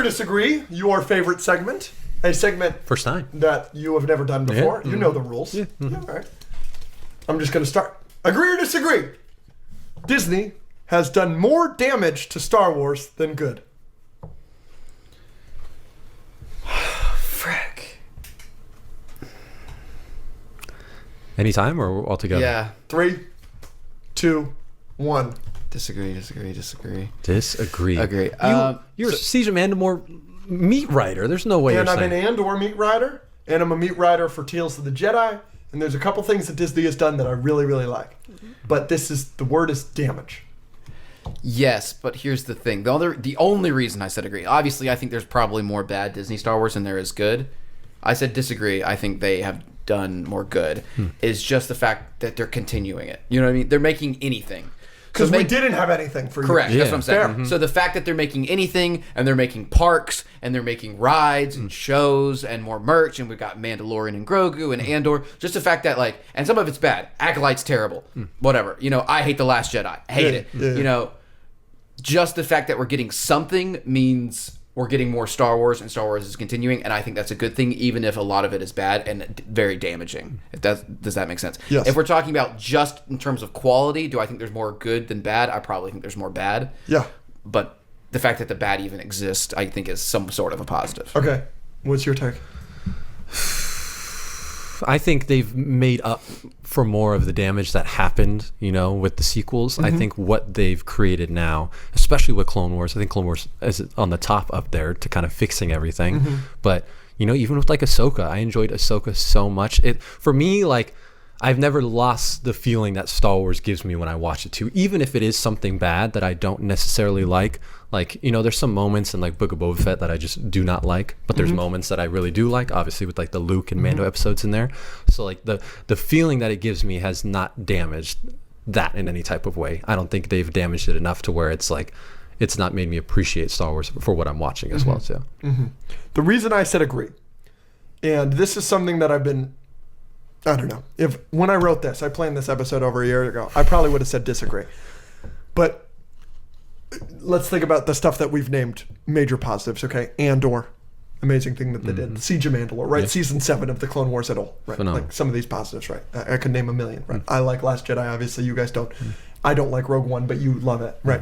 or Disagree, your favorite segment. A segment First time. that you have never done before. Yeah. You know the rules. Yeah. Yeah, all right. I'm just going to start. Agree or disagree? Disney has done more damage to Star Wars than good. Frick. Anytime or altogether? Yeah. 3, 2, 1. Disagree. Disagree. Agree. You're Siege of Mandalore meat writer. There's no way And you're I'm saying. an Andor meat rider, and I'm a meat rider for Tales of the Jedi, and there's a couple things that Disney has done that I really, really like. But the word is damage. Yes, but here's the thing. The only reason I said agree, obviously I think there's probably more bad Disney Star Wars than there is good. I said disagree. I think they have done more good. Is just the fact that they're continuing it. You know what I mean? They're making anything. Because we didn't have anything for you. Correct. Yeah. That's what I'm saying. Fair. So the fact that they're making anything, and they're making parks, and they're making rides and shows and more merch, and we've got Mandalorian and Grogu and Andor. Just the fact that and some of it's bad. Acolyte's terrible. Whatever. I hate The Last Jedi. I hate it. Yeah. Just the fact that we're getting something means we're getting more Star Wars, and Star Wars is continuing, and I think that's a good thing, even if a lot of it is bad and very damaging. Does that make sense? Yes. If we're talking about just in terms of quality, do I think there's more good than bad? I probably think there's more bad. Yeah. But the fact that the bad even exists, I think, is some sort of a positive. Okay. What's your take? I think they've made up for more of the damage that happened, with the sequels. I think what they've created now, especially with Clone Wars, I think Clone Wars is on the top up there to kind of fixing everything. But, even with Ahsoka, I enjoyed Ahsoka so much. For me, I've never lost the feeling that Star Wars gives me when I watch it too, even if it is something bad that I don't necessarily like. There's some moments in Book of Boba Fett that I just do not like, but there's moments that I really do like, obviously with the Luke and Mando episodes in there. So the feeling that it gives me has not damaged that in any type of way. I don't think they've damaged it enough to where it's it's not made me appreciate Star Wars for what I'm watching as well too. The reason I said agree, and this is something that I've been, I don't know, when I wrote this, I planned this episode over a year ago, I probably would have said disagree. But let's think about the stuff that we've named major positives, okay? Andor, amazing thing that they did. Siege of Mandalore, right? Yeah. Season 7 of the Clone Wars at all, right? Phenomenal. Some of these positives, right? I could name a million, right? I like Last Jedi, obviously you guys don't. I don't like Rogue One, but you love it, right?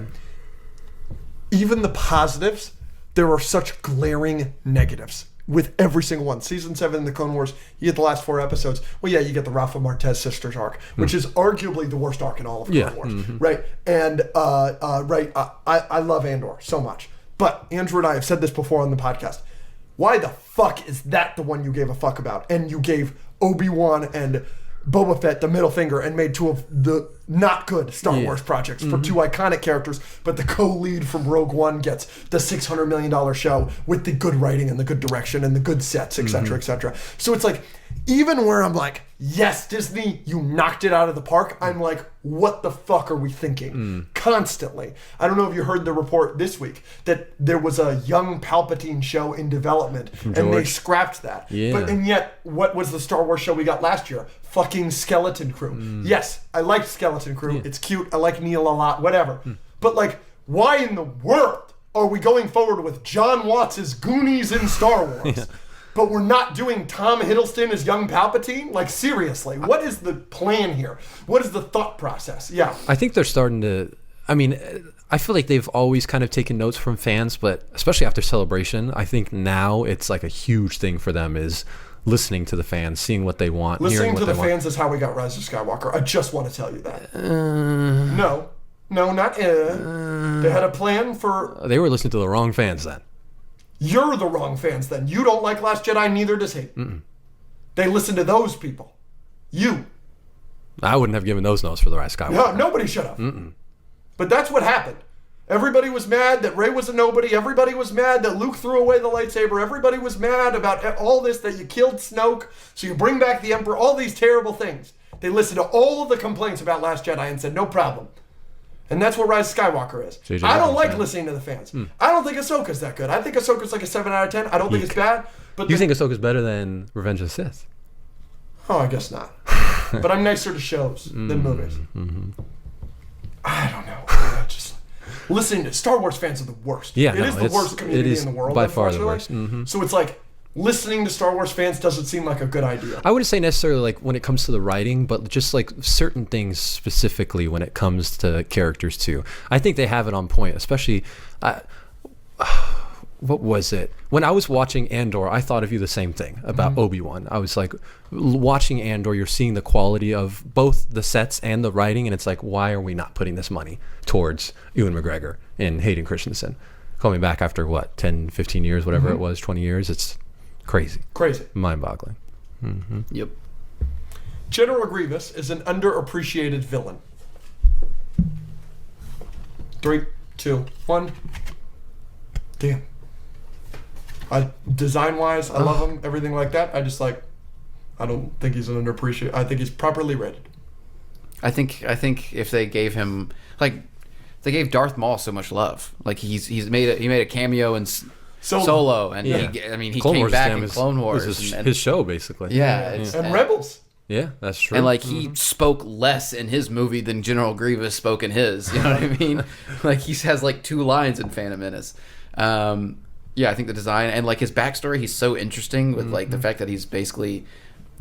Even the positives, there are such glaring negatives with every single one. Season 7 in the Clone Wars, you get the last 4 episodes. Well, yeah, you get the Rafa Martez sisters arc, which is arguably the worst arc in all of Clone Wars, right? And I love Andor so much. But Andrew and I have said this before on the podcast. Why the fuck is that the one you gave a fuck about? And you gave Obi-Wan and Boba Fett the middle finger and made 2 of the not good Star Wars projects for 2 iconic characters, but the co-lead from Rogue One gets the $600 million show with the good writing and the good direction and the good sets, etc., etc. So it's even where I'm yes, Disney, you knocked it out of the park, I'm what the fuck are we thinking? Constantly. I don't know if you heard the report this week that there was a young Palpatine show in development and they scrapped that. Yeah. And yet, what was the Star Wars show we got last year? Fucking Skeleton Crew. Yes, I like Skeleton Crew. Yeah. It's cute. I like Neil a lot. Whatever. But why in the world are we going forward with John Watts' Goonies in Star Wars? But we're not doing Tom Hiddleston as young Palpatine? Seriously, what is the plan here? What is the thought process? Yeah. I think they're starting to, I feel like they've always kind of taken notes from fans, but especially after Celebration, I think now it's a huge thing for them is listening to the fans, seeing what they want, listening to the want. fans is how we got Rise of Skywalker. I just want to tell you that. No, not They had a plan for... They were listening to the wrong fans then. You're the wrong fans then. You don't like Last Jedi, neither does he. They listen to those people. You. I wouldn't have given those notes for the Rise of Skywalker. No, nobody should have. But that's what happened. Everybody was mad that Rey was a nobody. Everybody was mad that Luke threw away the lightsaber. Everybody was mad about all this, that you killed Snoke, so you bring back the Emperor, all these terrible things. They listened to all of the complaints about Last Jedi and said, no problem. And that's what Rise of Skywalker is. JJ I don't like fan. listening to the fans. I don't think Ahsoka's that good. I think Ahsoka's a 7 out of 10. I don't think it's bad. But You think Ahsoka's better than Revenge of the Sith? Oh, I guess not. But I'm nicer to shows than movies. I don't know. listening to Star Wars fans are the worst. Yeah, it is the worst community in the world. By far the unfortunately. worst. So it's like listening to Star Wars fans doesn't seem like a good idea. I wouldn't say necessarily like when it comes to the writing, but just like certain things specifically when it comes to characters too. I think they have it on point, especially. What was it? When I was watching Andor, I thought of you the same thing about Obi-Wan. I was like, watching Andor, you're seeing the quality of both the sets and the writing, and it's like, why are we not putting this money towards Ewan McGregor and Hayden Christensen? Coming back after, 10, 15 years, whatever it was, 20 years, it's crazy. Crazy. Mind-boggling. Yep. General Grievous is an underappreciated villain. 3, 2, 1. Damn. Design-wise, I love him, everything like that. I don't think he's an underappreciated. I think he's properly rated. I think if they gave him they gave Darth Maul so much love. Like he made a cameo in Solo, and he Clone came Wars back to him in Clone Wars was and his show basically. And Rebels. Yeah, that's true. And like he spoke less in his movie than General Grievous spoke in his. You know what I mean? Like he has like 2 lines in Phantom Menace. Yeah, I think the design and like his backstory, he's so interesting with like the fact that he's basically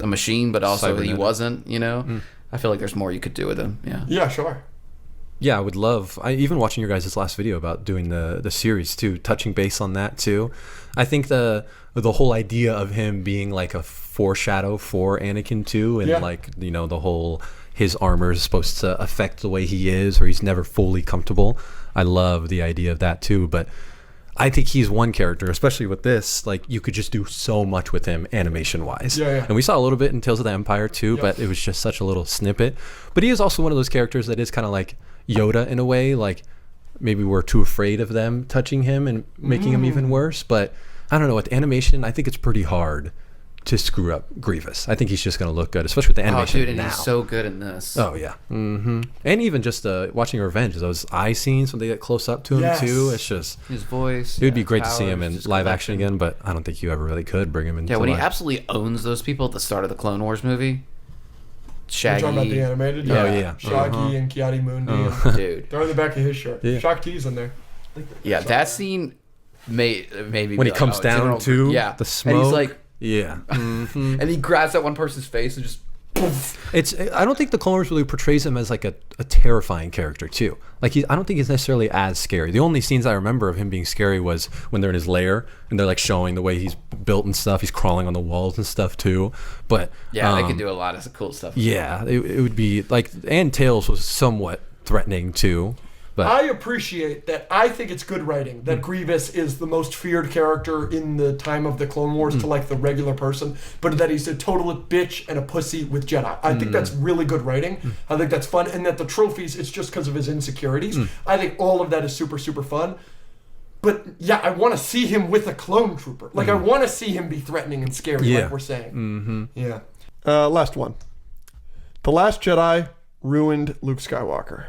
a machine, but also he wasn't. You know, I feel like there's more you could do with him. Yeah. Yeah, sure. Yeah, I would love. Even watching your guys' last video about doing the series too, touching base on that too. I think the whole idea of him being like a foreshadow for Anakin too, and like the whole his armor is supposed to affect the way he is, or he's never fully comfortable. I love the idea of that too, but I think he's one character, especially with this. Like you could just do so much with him animation wise. Yeah. And we saw a little bit in Tales of the Empire too, but it was just such a little snippet. But he is also one of those characters that is kind of like Yoda in a way. Like maybe we're too afraid of them touching him and making him even worse. But I don't know. With animation, I think it's pretty hard to screw up Grievous. I think he's just going to look good, especially with the animation and now. he's so good in this. Oh yeah. And even just watching Revenge, those eye scenes when they get close up to him too. It's just his voice. It would be great to see him in live action again, but I don't think you ever really could bring him in. Yeah, when he absolutely owns those people at the start of the Clone Wars movie. Shaggy. You're talking about the animated? Oh yeah. Shaggy and Kiadi Mundi. Dude. They're on the back of his shirt. Yeah. Shakti's in there. Yeah, that scene made me when be he comes down to the smoke. And he's like, and he grabs that one person's face and just poof. I don't think the Clone Wars really portrays him as like a terrifying character too. Like I don't think he's necessarily as scary. The only scenes I remember of him being scary was when they're in his lair and they're like showing the way he's built and stuff. He's crawling on the walls and stuff too. But yeah, they could do a lot of cool stuff. Yeah, it would be like, and Tails was somewhat threatening too. But I appreciate that. I think it's good writing that Grievous is the most feared character in the time of the Clone Wars to like the regular person, but that he's a total bitch and a pussy with Jedi. I think that's really good writing. I think that's fun, and that the trophies, it's just because of his insecurities. I think all of that is super, super fun. But yeah, I want to see him with a clone trooper. Like I want to see him be threatening and scary, like we're saying. Yeah. Last one. The Last Jedi ruined Luke Skywalker.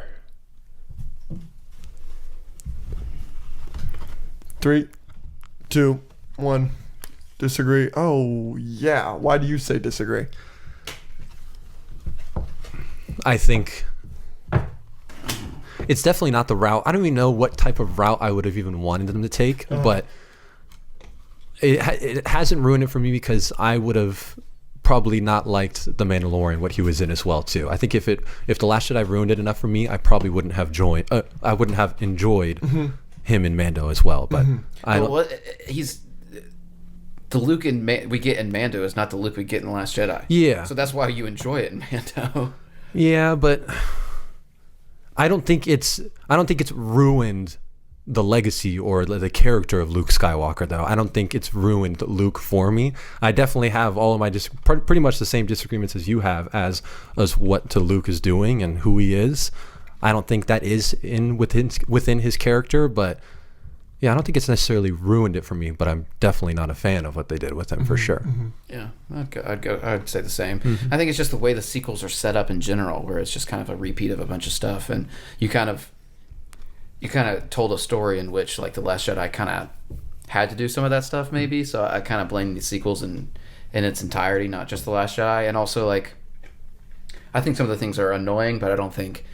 3, 2, 1. Disagree. Oh, yeah. Why do you say disagree? I think it's definitely not the route. I don't even know what type of route I would have even wanted them to take, but it hasn't ruined it for me because I would have probably not liked The Mandalorian, what he was in as well too. I think if The Last Jedi ruined it enough for me, I probably wouldn't have enjoyed him in Mando as well, but he's the Luke we get in Mando is not the Luke we get in The Last Jedi. Yeah, so that's why you enjoy it in Mando. Yeah, but I don't think it's ruined the legacy or the character of Luke Skywalker, though. I don't think it's ruined Luke for me. I definitely have all of my pretty much the same disagreements as you have as what to Luke is doing and who he is. I don't think that is within his character, but yeah, I don't think it's necessarily ruined it for me. But I'm definitely not a fan of what they did with him for sure. Yeah, I'd say the same. I think it's just the way the sequels are set up in general, where it's just kind of a repeat of a bunch of stuff, and you kind of told a story in which like The Last Jedi kind of had to do some of that stuff maybe. So I kind of blame the sequels in its entirety, not just The Last Jedi. And also like I think some of the things are annoying, but I don't think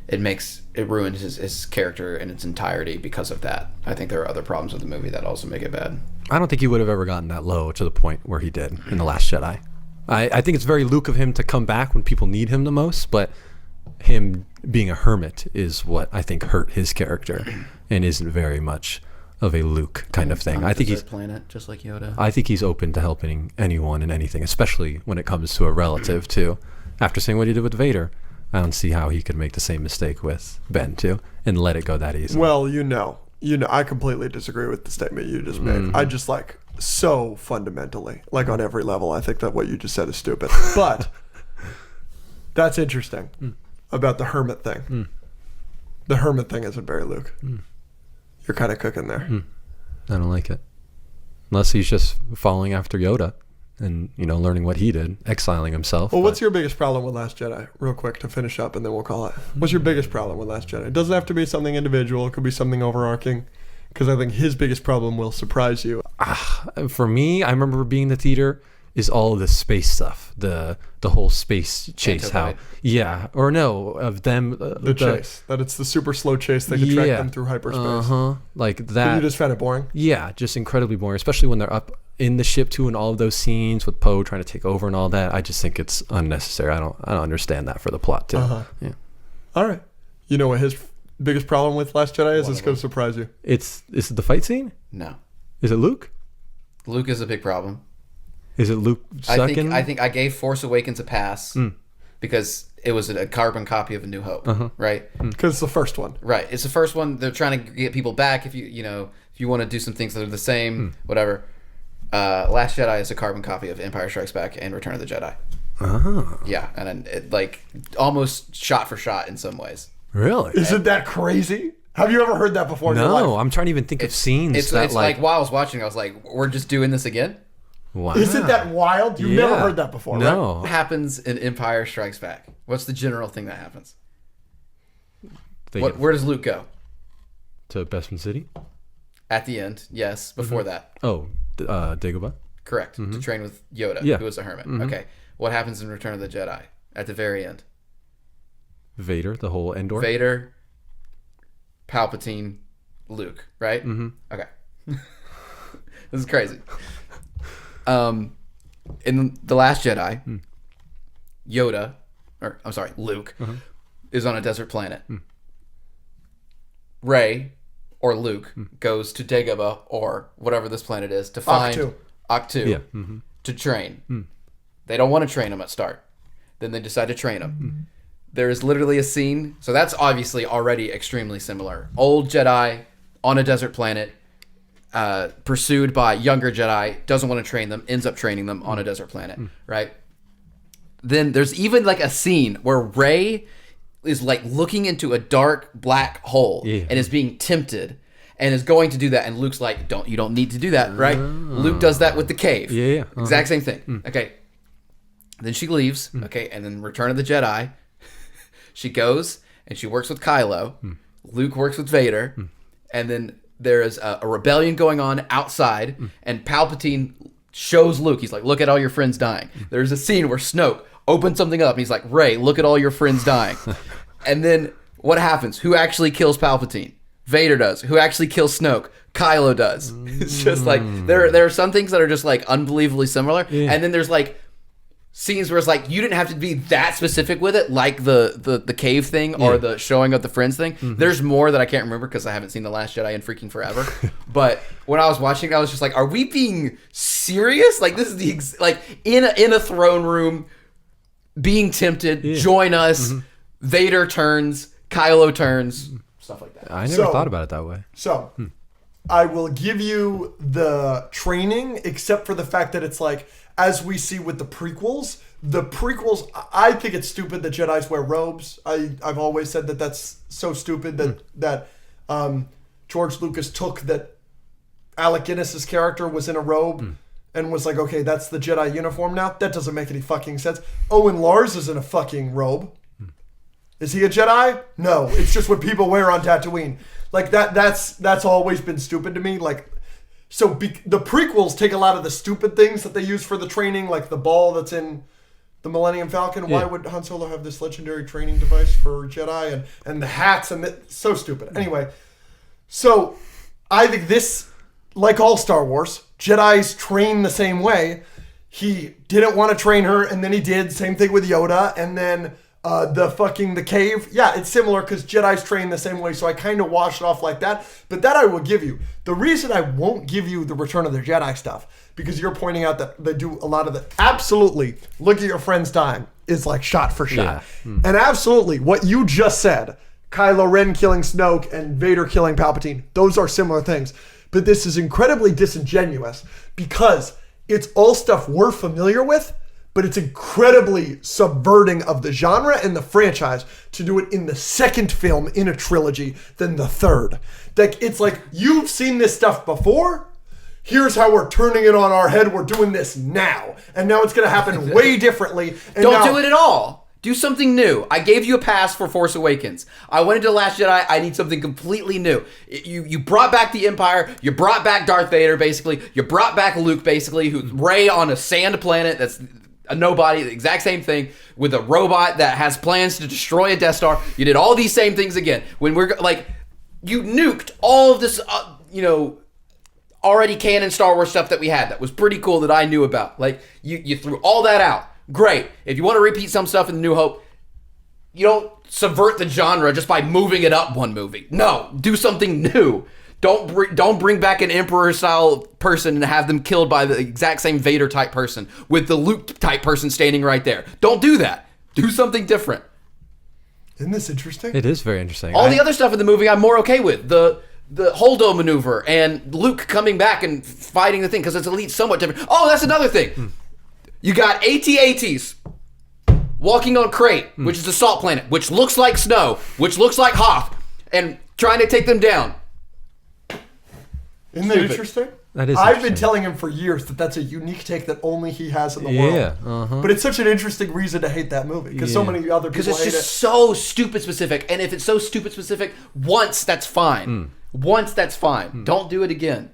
it ruins his character in its entirety because of that. I think there are other problems with the movie that also make it bad. I don't think he would have ever gotten that low to the point where he did in The Last Jedi. I think it's very Luke of him to come back when people need him the most, but him being a hermit is what I think hurt his character and isn't very much of a Luke kind of thing. I think he's planet just like Yoda. I think he's open to helping anyone and anything, especially when it comes to a relative too. After seeing what he did with Vader, I don't see how he could make the same mistake with Ben too and let it go that easy. Well, I completely disagree with the statement you just made. I just like so fundamentally, like on every level, I think that what you just said is stupid. But that's interesting about the hermit thing. The hermit thing isn't very Luke. You're kind of cooking there. I don't like it. Unless he's just following after Yoda and, learning what he did, exiling himself. Well, what's your biggest problem with Last Jedi? Real quick to finish up, and then we'll call it. What's your biggest problem with Last Jedi? It doesn't have to be something individual. It could be something overarching. Because I think his biggest problem will surprise you. For me, I remember being in the theater, is all the space stuff. The whole space chase. Antibody. Of them. The chase. That it's the super slow chase that could track them through hyperspace. Like that. But you just found it boring? Yeah, just incredibly boring, especially when they're up in the ship too, and all of those scenes with Poe trying to take over and all that. I just think it's unnecessary. I don't understand that for the plot too. Yeah. All right. You know what his biggest problem with Last Jedi is? It's going to surprise you. Is it the fight scene? No. Is it Luke? Luke is a big problem. Is it Luke sucking? I think I gave Force Awakens a pass because it was a carbon copy of A New Hope, right? Because it's the first one. Right. It's the first one. They're trying to get people back. If you want to do some things that are the same, whatever. Last Jedi is a carbon copy of Empire Strikes Back and Return of the Jedi. Yeah, and it almost shot for shot in some ways. Really? Isn't that crazy? Have you ever heard that before in your life? No, I'm trying to even think of scenes. It's like while I was watching, I was like, we're just doing this again? Wow. Isn't that wild? You've never heard that before, right? No. What happens in Empire Strikes Back? What's the general thing that happens? Where does Luke go? To Bespin City? At the end, yes. Before that. Oh, Dagobah? Correct. To train with Yoda, who is a hermit. Okay. What happens in Return of the Jedi? At the very end? Vader, the whole Endor? Vader, Palpatine, Luke, right? Okay. This is crazy. In The Last Jedi, Luke is on a desert planet. Rey or Luke goes to Dagobah or whatever this planet is to find Octu to train. They don't want to train him at start. Then they decide to train him. There is literally a scene. So that's obviously already extremely similar. Old Jedi on a desert planet, pursued by younger Jedi, doesn't want to train them, ends up training them on a desert planet, right? Then there's even like a scene where Rey is like looking into a dark black hole and is being tempted and is going to do that. And Luke's like, you don't need to do that, right? Luke does that with the cave. Exact same thing. Okay. Then she leaves. Okay. And then Return of the Jedi, she goes and she works with Kylo. Luke works with Vader. And then there is a rebellion going on outside, and Palpatine shows Luke. He's like, look at all your friends dying. There's a scene where Snoke opens something up, and he's like, Rey, look at all your friends dying. And then what happens? Who actually kills Palpatine? Vader does. Who actually kills Snoke? Kylo does. It's just like, there are some things that are just like unbelievably similar, and then there's like scenes where it's like you didn't have to be that specific with it, like the cave thing or the showing of the friends thing. There's more that I can't remember because I haven't seen The Last Jedi in freaking forever. But when I was watching, I was just like, "Are we being serious? Like this is like in a throne room, being tempted. Join us. Vader turns, Kylo turns, stuff like that." I never thought about it that way. So, I will give you the training, except for the fact that it's like, as we see with the prequels, I think it's stupid that Jedis wear robes. I've always said that that's so stupid that George Lucas took that Alec Guinness's character was in a robe and was like, okay, that's the Jedi uniform now. That doesn't make any fucking sense. Owen Lars is in a fucking robe. Is he a Jedi? No, it's just what people wear on Tatooine. Like that's always been stupid to me. Like, the prequels take a lot of the stupid things that they use for the training, like the ball that's in the Millennium Falcon. Why would Han Solo have this legendary training device for Jedi and the hats so stupid. Anyway, so I think this, like all Star Wars, Jedis train the same way. He didn't want to train her, and then he did. Same thing with Yoda, and then the cave. Yeah, it's similar because Jedis train the same way, so I kind of washed it off like that. But that I will give you. The reason I won't give you the Return of the Jedi stuff, because you're pointing out that they do a lot of the... Absolutely, look at your friend's time is like shot for shot. Yeah. And absolutely, what you just said, Kylo Ren killing Snoke and Vader killing Palpatine, those are similar things. But this is incredibly disingenuous because it's all stuff we're familiar with, but it's incredibly subverting of the genre and the franchise to do it in the second film in a trilogy than the third. Like, it's like, you've seen this stuff before. Here's how we're turning it on our head. We're doing this now. And now it's going to happen way differently. And Don't do it at all. Do something new. I gave you a pass for Force Awakens. I went into Last Jedi. I need something completely new. You brought back the Empire. You brought back Darth Vader, basically. You brought back Luke, basically, who's Rey on a sand planet that's a nobody, the exact same thing, with a robot that has plans to destroy a Death Star. You did all these same things again. When we're like, you nuked all of this, already canon Star Wars stuff that we had that was pretty cool that I knew about. Like, you threw all that out. Great. If you want to repeat some stuff in The New Hope, you don't subvert the genre just by moving it up one movie. No, do something new. Don't bring back an Emperor-style person and have them killed by the exact same Vader-type person with the Luke-type person standing right there. Don't do that. Do something different. Isn't this interesting? It is very interesting. All the other stuff in the movie I'm more okay with. The Holdo maneuver and Luke coming back and fighting the thing because it's at least somewhat different. Oh, that's another thing. You got AT-ATs walking on Crate, which is a salt planet, which looks like snow, which looks like Hoth, and trying to take them down. Isn't that interesting? That is I've been telling him for years that that's a unique take that only he has in the world. Yeah, But it's such an interesting reason to hate that movie because so many other people hate it. Because it's just so stupid specific, and if it's so stupid specific, once, that's fine. Once, that's fine. Don't do it again.